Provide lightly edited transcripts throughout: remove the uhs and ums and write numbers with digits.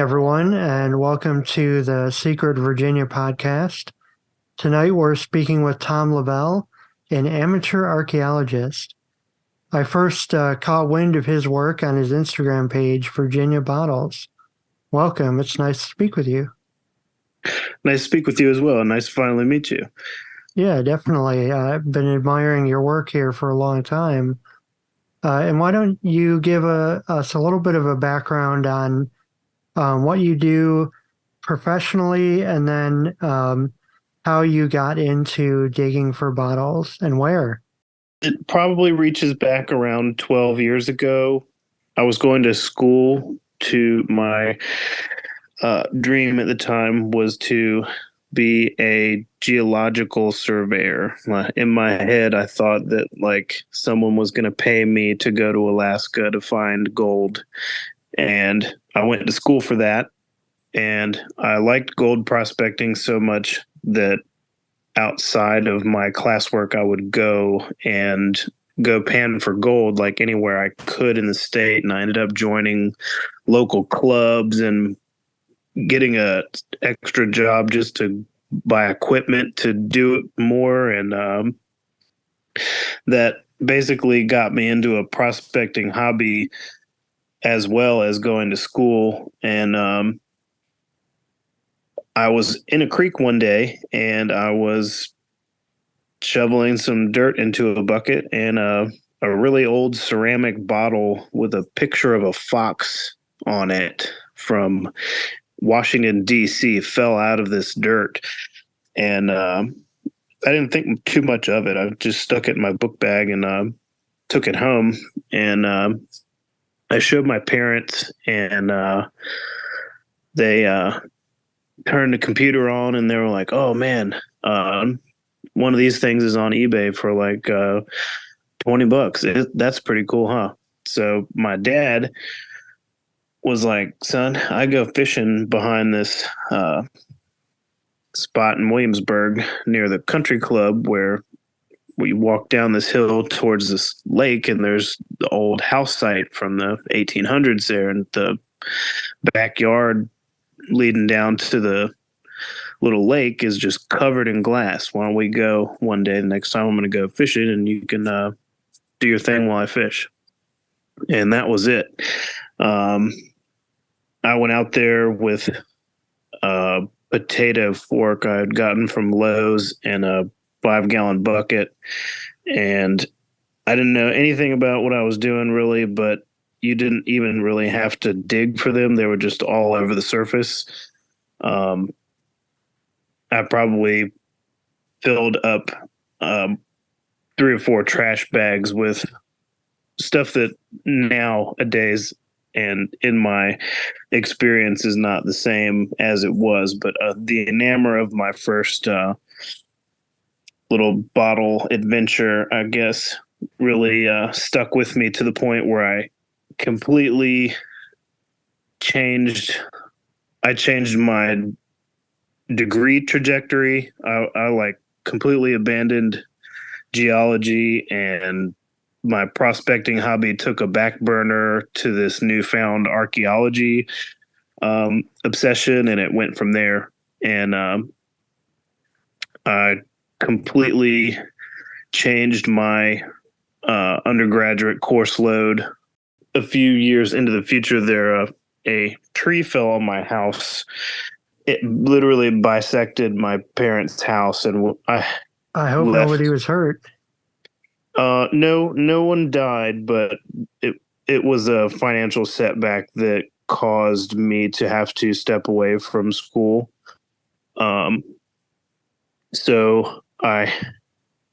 everyone, and welcome to the Secret Virginia podcast. Tonight, we're speaking with Tom Leveille, an amateur archaeologist. I first caught wind of his work on his Instagram page, Virginia Bottles. Welcome. It's nice to speak with you. Nice to speak with you as well. Nice to finally meet you. Yeah, definitely. I've been admiring your work here for a long time. And why don't you give us a little bit of a background on what you do professionally, and then how you got into digging for bottles and where? It probably reaches back around 12 years ago. I was going to school to my dream at the time was to be a geological surveyor. In my head, I thought that like someone was going to pay me to go to Alaska to find gold. And I went to school for that. And I liked gold prospecting so much that outside of my classwork, I would go and go pan for gold like anywhere I could in the state. And I ended up joining local clubs and getting a extra job just to buy equipment to do it more. And that basically got me into a prospecting hobby as well as going to school. And I was in a creek one day and I was shoveling some dirt into a bucket, and a really old ceramic bottle with a picture of a fox on it from Washington, D.C. fell out of this dirt. And I didn't think too much of it. I just stuck it in my book bag and took it home. And I showed my parents, and they turned the computer on and they were like, "Oh man, one of these things is on eBay for like $20. That's pretty cool, huh?" So my dad was like, "Son, I go fishing behind this spot in Williamsburg near the country club where we walk down this hill towards this lake, and there's the old house site from the 1800s there, and the backyard leading down to the little lake is just covered in glass. Why don't we go one day? The next time I'm going to go fishing, and you can do your thing while I fish." And that was it. I went out there with a potato fork I had gotten from Lowe's and a 5-gallon bucket, and I didn't know anything about what I was doing really, but you didn't even really have to dig for them. They were just all over the surface. I probably filled up 3 or 4 trash bags with stuff that nowadays and in my experience is not the same as it was. But the enamor of my first little bottle adventure, I guess, really stuck with me to the point where I completely changed. I changed my degree trajectory. I like completely abandoned geology, and my prospecting hobby took a back burner to this newfound archaeology obsession, and it went from there. And I completely changed my undergraduate course load. A few years into the future, a tree fell on my house. It literally bisected my parents' house, and I hope left. nobody was hurt. No one died, but it was a financial setback that caused me to have to step away from school. So I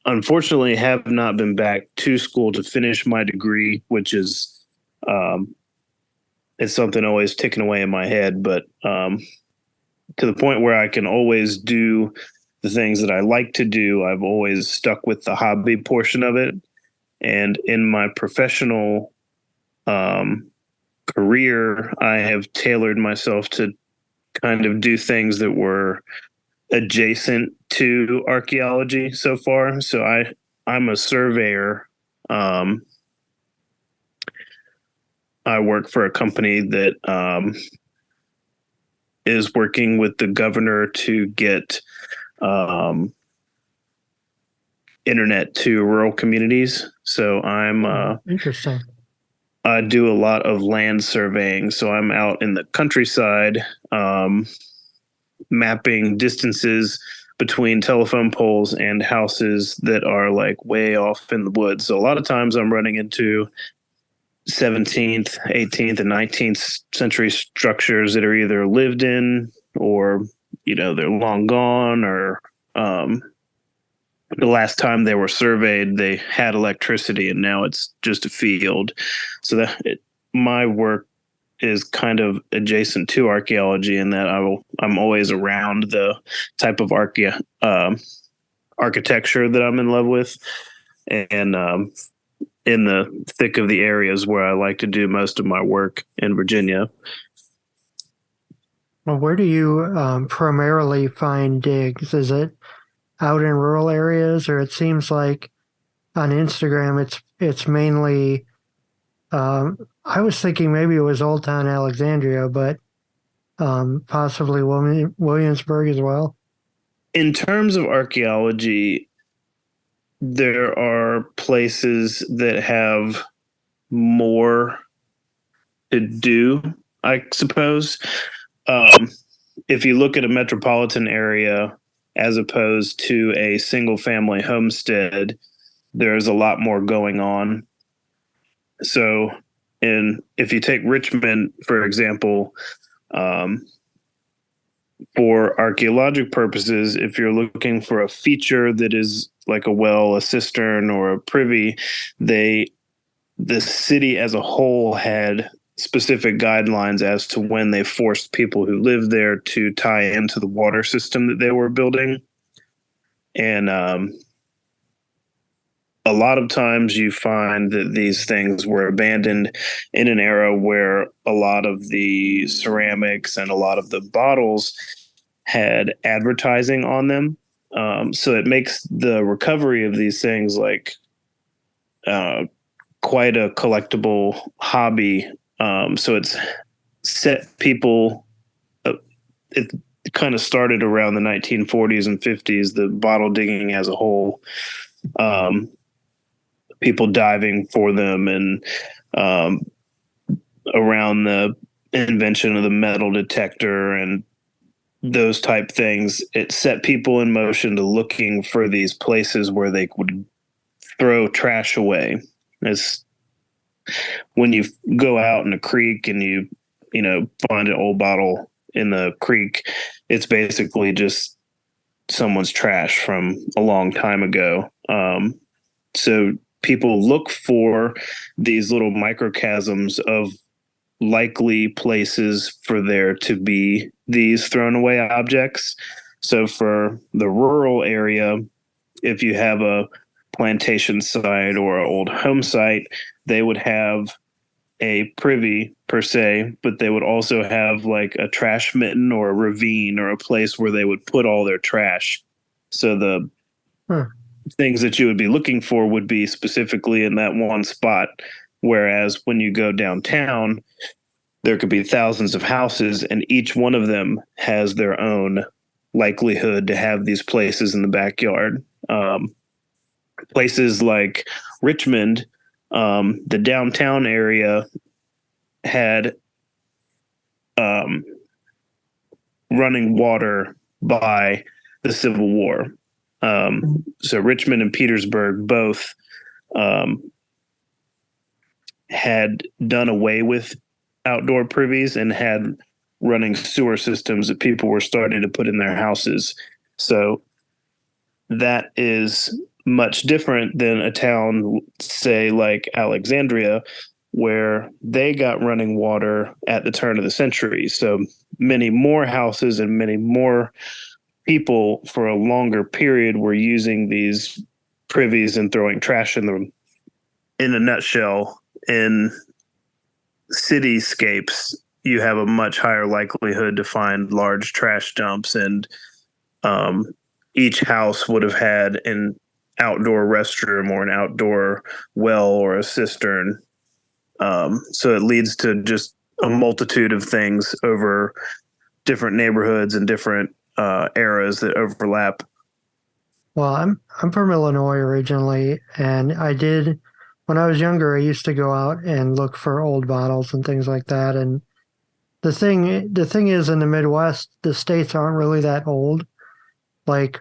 unfortunately have not been back to school to finish my degree, which is it's something always ticking away in my head, but to the point where I can always do the things that I like to do. I've always stuck with the hobby portion of it. And in my professional career, I have tailored myself to kind of do things that were adjacent to archaeology so far. So I'm a surveyor. I work for a company that is working with the governor to get um, internet to rural communities. So Interesting. I do a lot of land surveying. So I'm out in the countryside, mapping distances between telephone poles and houses that are like way off in the woods. So a lot of times I'm running into 17th, 18th, and 19th century structures that are either lived in or, they're long gone, or the last time they were surveyed, they had electricity and now it's just a field. So my work is kind of adjacent to archaeology in that I'm always around the type of architecture that I'm in love with, and in the thick of the areas where I like to do most of my work in Virginia. Well, where do you primarily find digs? Is it out in rural areas, or it seems like on Instagram it's mainly. I was thinking maybe it was Old Town Alexandria, but possibly Williamsburg as well. In terms of archaeology, there are places that have more to do, I suppose. Um, if you look at a metropolitan area as opposed to a single family homestead, there's a lot more going on. So, if you take Richmond, for example, um, for archaeologic purposes, if you're looking for a feature that is like a well, a cistern, or a privy, the city as a whole had specific guidelines as to when they forced people who lived there to tie into the water system that they were building. And a lot of times you find that these things were abandoned in an era where a lot of the ceramics and a lot of the bottles had advertising on them. So it makes the recovery of these things like uh, quite a collectible hobby. So it's set people. It kind of started around the 1940s and 50s. The bottle digging as a whole, people diving for them, and um, around the invention of the metal detector and those type things, it set people in motion to looking for these places where they would throw trash away. It's when you go out in a creek and you find an old bottle in the creek, it's basically just someone's trash from a long time ago. So people look for these little microchasms of likely places for there to be these thrown away objects. So for the rural area, if you have a plantation site or an old home site, they would have a privy per se, but they would also have like a trash mitten or a ravine or a place where they would put all their trash. So the Huh. things that you would be looking for would be specifically in that one spot. Whereas when you go downtown, there could be thousands of houses, and each one of them has their own likelihood to have these places in the backyard. Places like Richmond, the downtown area had um, running water by the Civil War. So Richmond and Petersburg both had done away with outdoor privies and had running sewer systems that people were starting to put in their houses. So that is much different than a town, say, like Alexandria, where they got running water at the turn of the century. So many more houses and many more people for a longer period were using these privies and throwing trash in them. In a nutshell, in cityscapes, you have a much higher likelihood to find large trash dumps, and um, each house would have had an outdoor restroom or an outdoor well or a cistern. So it leads to just a multitude of things over different neighborhoods and different eras that overlap. Well, I'm from Illinois originally, and I did when I was younger. I used to go out and look for old bottles and things like that. And the thing is, in the Midwest, the states aren't really that old. Like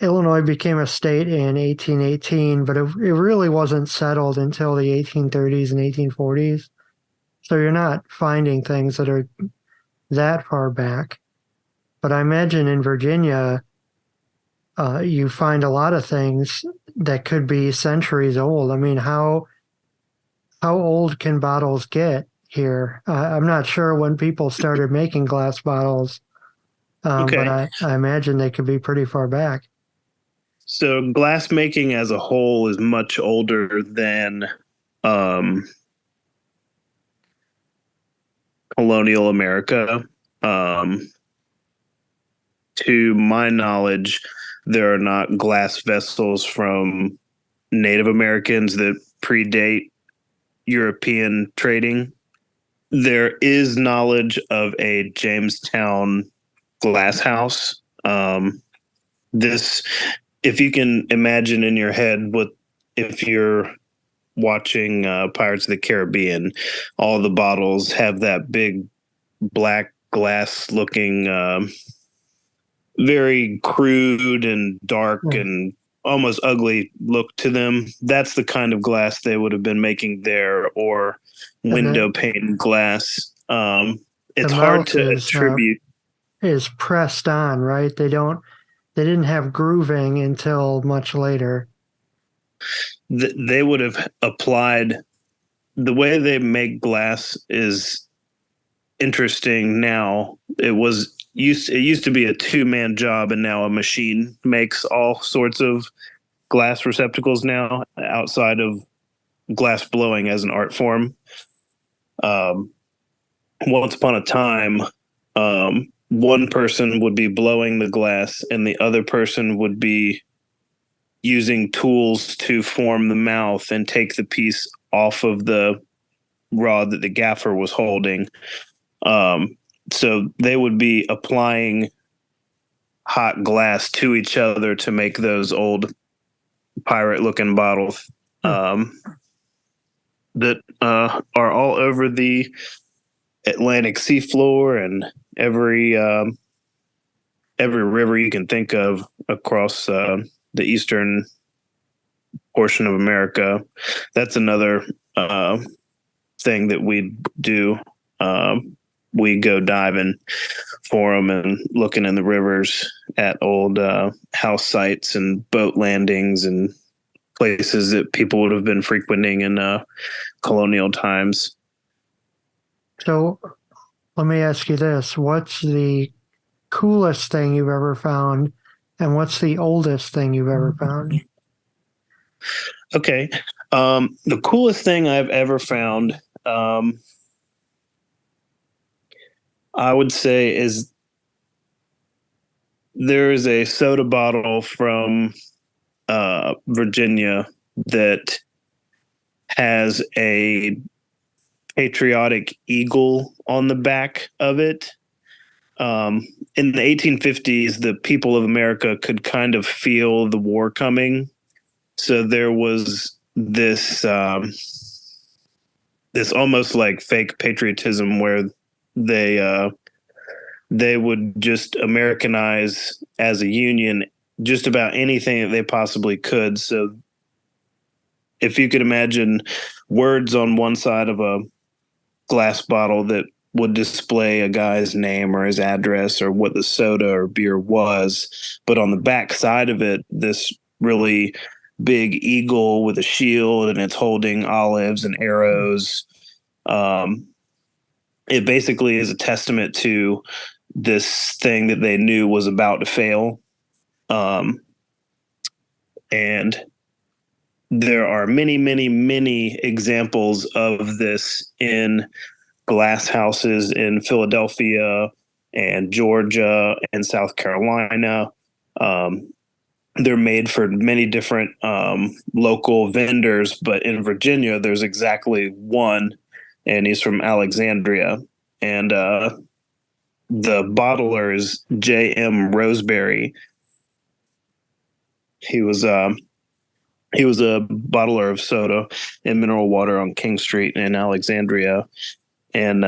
Illinois became a state in 1818, but it really wasn't settled until the 1830s and 1840s. So you're not finding things that are that far back. But I imagine in Virginia, you find a lot of things that could be centuries old. I mean, how old can bottles get here? I'm not sure when people started making glass bottles, but Okay. I imagine they could be pretty far back. So glass making as a whole is much older than um, colonial America. Um, to my knowledge, there are not glass vessels from Native Americans that predate European trading. There is knowledge of a Jamestown glass house. This, if you can imagine in your head what if you're watching Pirates of the Caribbean, all the bottles have that big black glass looking, very crude and dark Yeah. and almost ugly look to them. That's the kind of glass they would have been making there, or And window pane glass. the It's hard mouth to attribute. is pressed on, right? They didn't have grooving until much later. They would have applied the way they make glass is interesting now. It used to be a two-man job, and now a machine makes all sorts of glass receptacles now outside of glass blowing as an art form. Um, Once upon a time, one person would be blowing the glass, and the other person would be using tools to form the mouth and take the piece off of the rod that the gaffer was holding. Um, so they would be applying hot glass to each other to make those old pirate looking bottles, Hmm. that are all over the Atlantic seafloor and every river you can think of across the eastern portion of America. That's another uh, thing that we do. We go diving for them and looking in the rivers at old house sites and boat landings and places that people would have been frequenting in colonial times. So let me ask you this. What's the coolest thing you've ever found, and what's the oldest thing you've ever found? Okay. The coolest thing I've ever found, I would say, is there is a soda bottle from Virginia that has a patriotic eagle on the back of it. In the 1850s, the people of America could kind of feel the war coming, so there was this almost like fake patriotism where they uh, they would just Americanize as a union just about anything that they possibly could. So if you could imagine words on one side of a glass bottle that would display a guy's name or his address or what the soda or beer was, but on the back side of it, this really big eagle with a shield and it's holding olives and arrows. Um, it basically is a testament to this thing that they knew was about to fail. Um, and there are many, many, many examples of this in glass houses in Philadelphia and Georgia and South Carolina. Um, they're made for many different local vendors, but in Virginia, there's exactly one, and he's from Alexandria. And the bottler is J.M. Roseberry. He was he was a bottler of soda and mineral water on King Street in Alexandria, and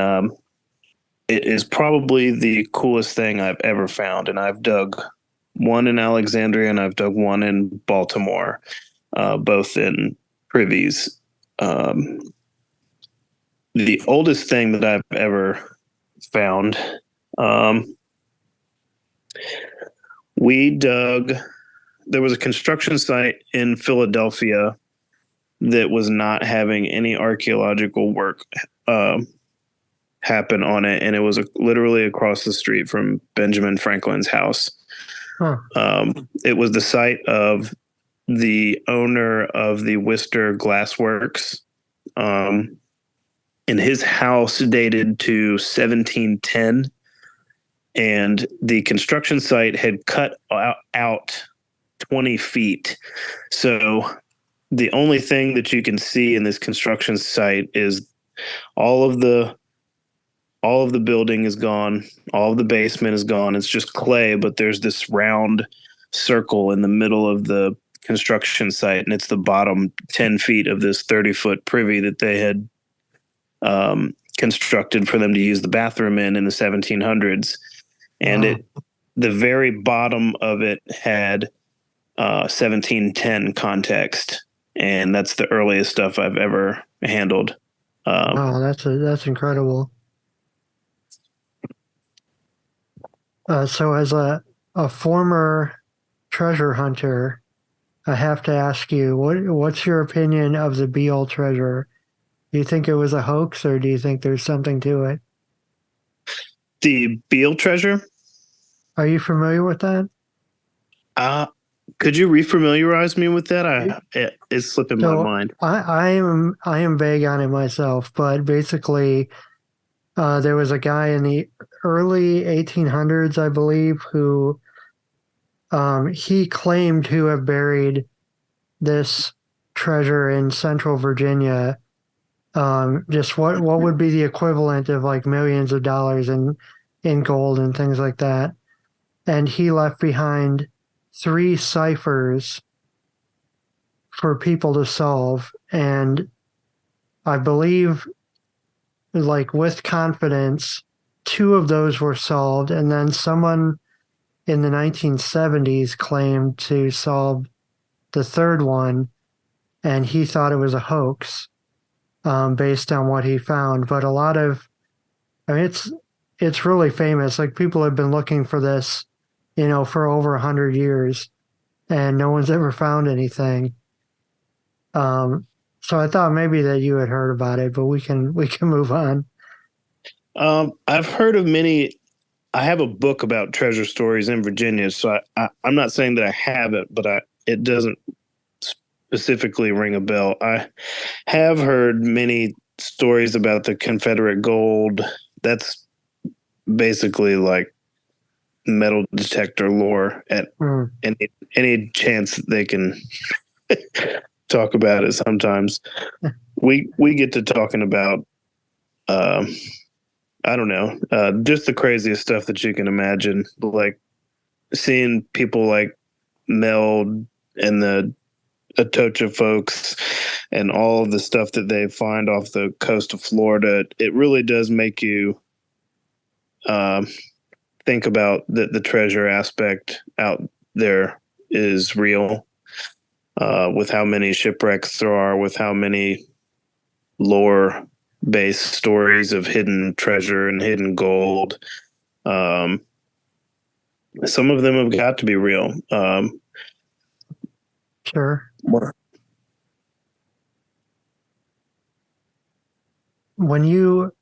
it is probably the coolest thing I've ever found. And I've dug one in Alexandria and I've dug one in Baltimore, both in privies. Um, the oldest thing that I've ever found, um, we dug, there was a construction site in Philadelphia that was not having any archaeological work happen on it, and it was literally across the street from Benjamin Franklin's house. Huh. It was the site of the owner of the Worcester Glass Works, and his house dated to 1710, and the construction site had cut out 20 feet. So the only thing that you can see in this construction site is all of the building is gone, all of the basement is gone. It's just clay, but there's this round circle in the middle of the construction site, and it's the bottom 10 feet of this 30-foot privy that they had constructed for them to use the bathroom in the 1700s. And Wow. the very bottom of it had 1710 context, and that's the earliest stuff I've ever handled. Wow, that's incredible. So as a former treasure hunter, I have to ask you, what's your opinion of the Beale treasure? Do you think it was a hoax, or do you think there's something to it? The Beale treasure? Are you familiar with that? Uh, could you refamiliarize me with that? It's slipping my So mind. I am vague on it myself, but basically, there was a guy in the early 1800s, I believe, who he claimed to have buried this treasure in central Virginia. Just what would be the equivalent of like millions of dollars in gold and things like that. And he left behind three ciphers for people to solve. And I believe, like with confidence, two of those were solved. And then someone in the 1970s claimed to solve the third one, and he thought it was a hoax based on what he found. But a lot of, I mean, it's really famous. Like people have been looking for this, for over 100 years, and no one's ever found anything. So I thought maybe that you had heard about it, but we can move on. I've heard of many. I have a book about treasure stories in Virginia, so I'm not saying that I have it, but it doesn't specifically ring a bell. I have heard many stories about the Confederate gold. That's basically like metal detector lore at Mm, any chance that they can talk about it. Sometimes we get to talking about um, I don't know, just the craziest stuff that you can imagine, like seeing people like Mel and the Atocha folks and all of the stuff that they find off the coast of Florida. It really does make you um, think about the treasure aspect out there is real, with how many shipwrecks there are, with how many lore based stories of hidden treasure and hidden gold. Um, some of them have got to be real. sure. When you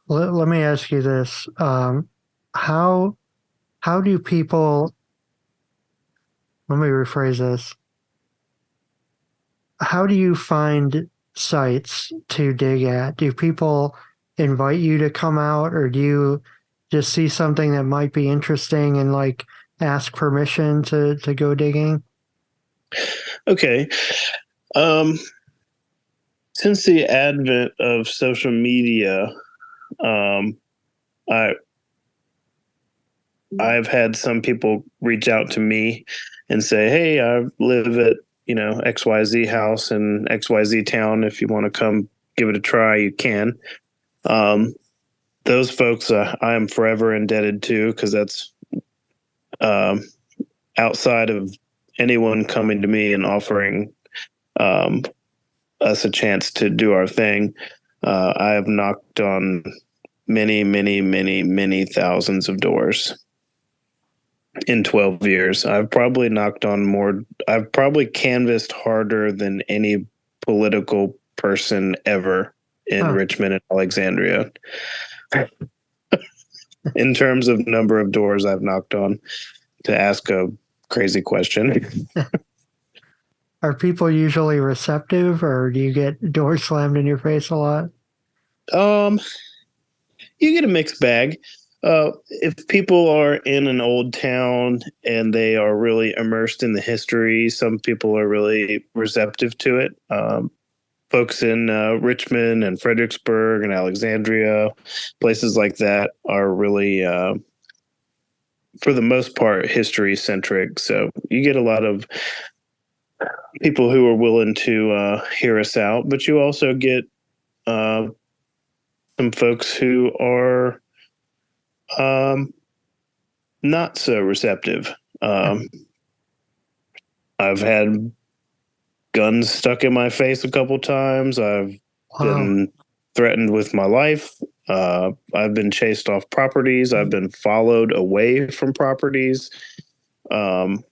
let me ask you this: how how do people? Let me rephrase this. How do you find sites to dig at? Do people invite you to come out, or do you just see something that might be interesting and like ask permission to go digging? Okay. Um, since the advent of social media, um, I I've had some people reach out to me and say, "Hey, I live at XYZ house in XYZ town. If you want to come give it a try, you can." Um, those folks, I am forever indebted to, because that's um, outside of anyone coming to me and offering um, us a chance to do our thing. I have knocked on many, many, many, many thousands of doors in 12 years. I've probably canvassed harder than any political person ever in Huh. Richmond and Alexandria in terms of number of doors I've knocked on, to ask a crazy question. Are people usually receptive, or do you get doors slammed in your face a lot? Um, you get a mixed bag. If people are in an old town and they are really immersed in the history, some people are really receptive to it. Folks in Richmond and Fredericksburg and Alexandria, places like that, are really, for the most part, history centric. So you get a lot of people who are willing to hear us out, but you also get uh, some folks who are um, not so receptive. Um, I've had guns stuck in my face a couple times. I've Wow. been threatened with my life. I've been chased off properties. I've been followed away from properties. Um,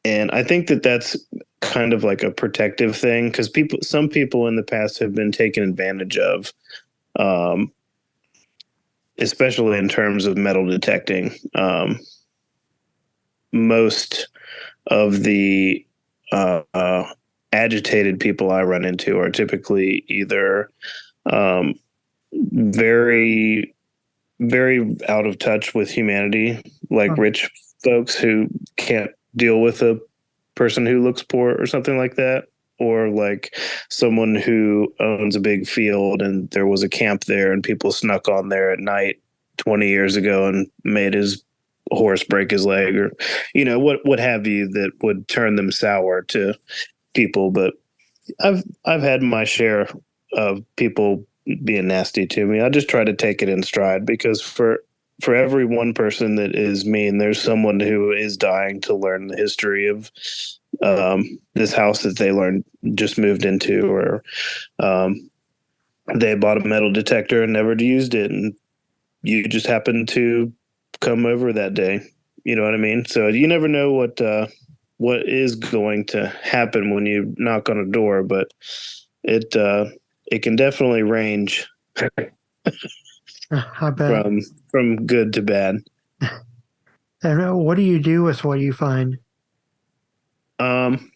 and I think that that's kind of like a protective thing, because some people in the past have been taken advantage of, um, especially in terms of metal detecting. Most of the uh, uh, agitated people I run into are typically either um, very, very out of touch with humanity, like Huh. rich folks who can't deal with a person who looks poor or something like that, or like someone who owns a big field and there was a camp there and people snuck on there at night 20 years ago and made his horse break his leg, or what have you, that would turn them sour to people. But I've had my share of people being nasty to me. I just try to take it in stride, because for every one person that is mean, there's someone who is dying to learn the history of this house that they just moved into, or um, they bought a metal detector and never used it, and you just happened to come over that day. You know what I mean? So you never know what is going to happen when you knock on a door, but it can definitely range I bet. from good to bad. And what do you do with what you find? Um,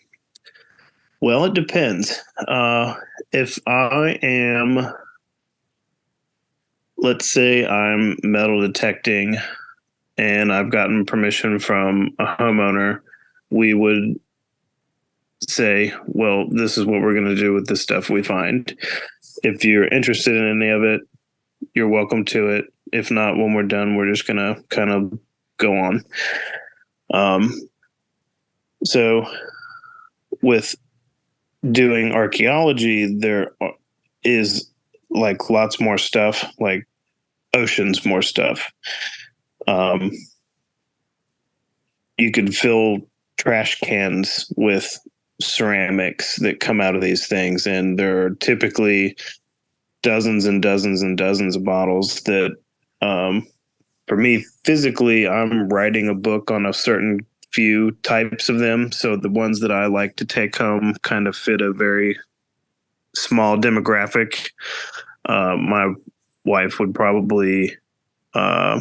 well, it depends. If I am, let's say I'm metal detecting and I've gotten permission from a homeowner, we would say, well, this is what we're going to do with the stuff we find. If you're interested in any of it, you're welcome to it. If not, when we're done, we're just going to kind of go on. Um, so with doing archaeology, there is like lots more stuff, like oceans more stuff. Um, you could fill trash cans with ceramics that come out of these things, and there are typically dozens and dozens and dozens of bottles that, um, for me physically, I'm writing a book on a certain few types of them. So the ones that I like to take home kind of fit a very small demographic. My wife would probably uh,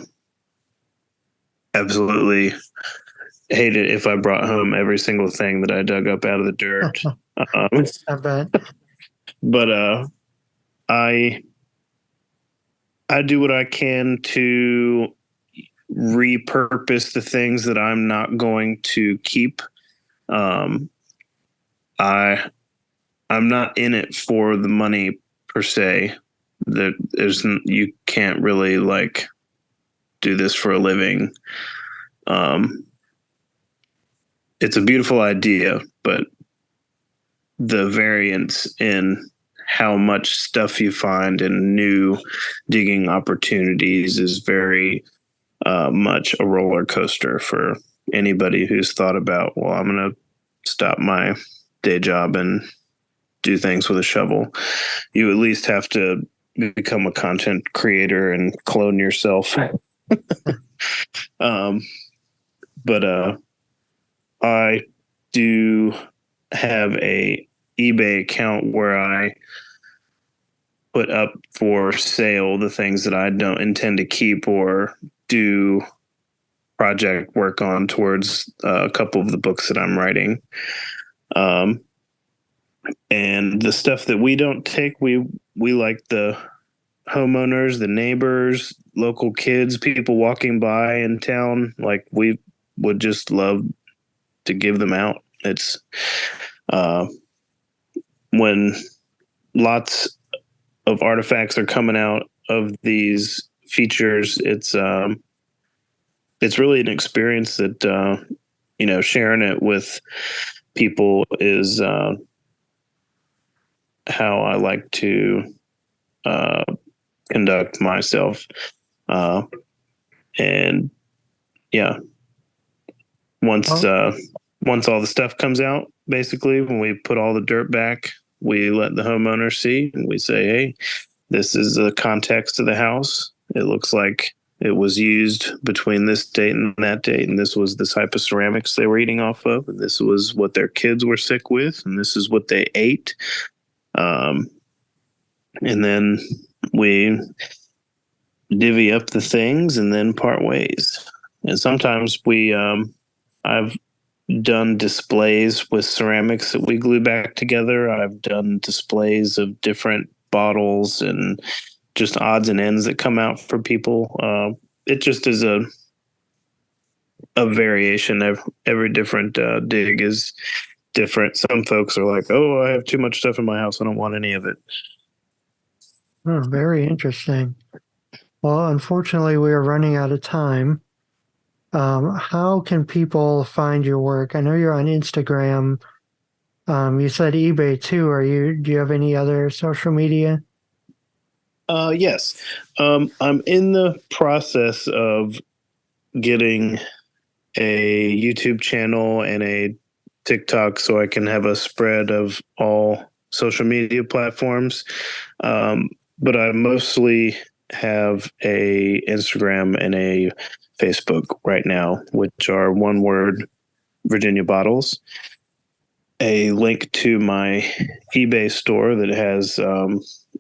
absolutely hate it if I brought home every single thing that I dug up out of the dirt. Um, I bet. but I I do what I can to repurpose the things that I'm not going to keep. Um, I I'm not in it for the money per se. That there's You can't really like do this for a living. Um, it's a beautiful idea, but the variance in how much stuff you find and new digging opportunities is very much a roller coaster for anybody who's thought about, well, I'm going to stop my day job and do things with a shovel. You at least have to become a content creator and clone yourself. um, but I do have a eBay account where I put up for sale the things that I don't intend to keep or do project work on towards a couple of the books that I'm writing. Um, and the stuff that we don't take, we like the homeowners, the neighbors, local kids, people walking by in town. Like, we would just love to give them out. It's when lots of artifacts are coming out of these features, it's really an experience that sharing it with people is how I like to conduct myself. And yeah, once Well, once all the stuff comes out, basically, when we put all the dirt back, we let the homeowner see, and we say, hey, this is the context of the house. It looks like it was used between this date and that date, and this was the type of ceramics they were eating off of, and this was what their kids were sick with, and this is what they ate. And then we divvy up the things and then part ways. And sometimes I've done displays with ceramics that we glue back together. I've done displays of different bottles and just odds and ends that come out for people. It just is a variation. Every different dig is different. Some folks are like, "Oh, I have too much stuff in my house. I don't want any of it." very interesting. Well, unfortunately, we are running out of time. How can people find your work? I know you're on Instagram. You said eBay too. Do you have any other social media? Yes. I'm in the process of getting a YouTube channel and a TikTok so I can have a spread of all social media platforms. But I mostly have a Instagram and a Facebook right now, which are one word Virginia bottles. A link to my eBay store that has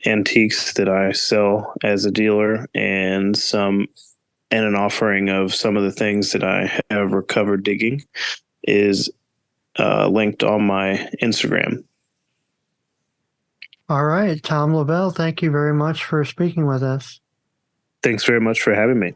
antiques that I sell as a dealer, and an offering of some of the things that I have recovered digging is linked on my Instagram. All right, Tom Leveille, thank you very much for speaking with us. Thanks very much for having me.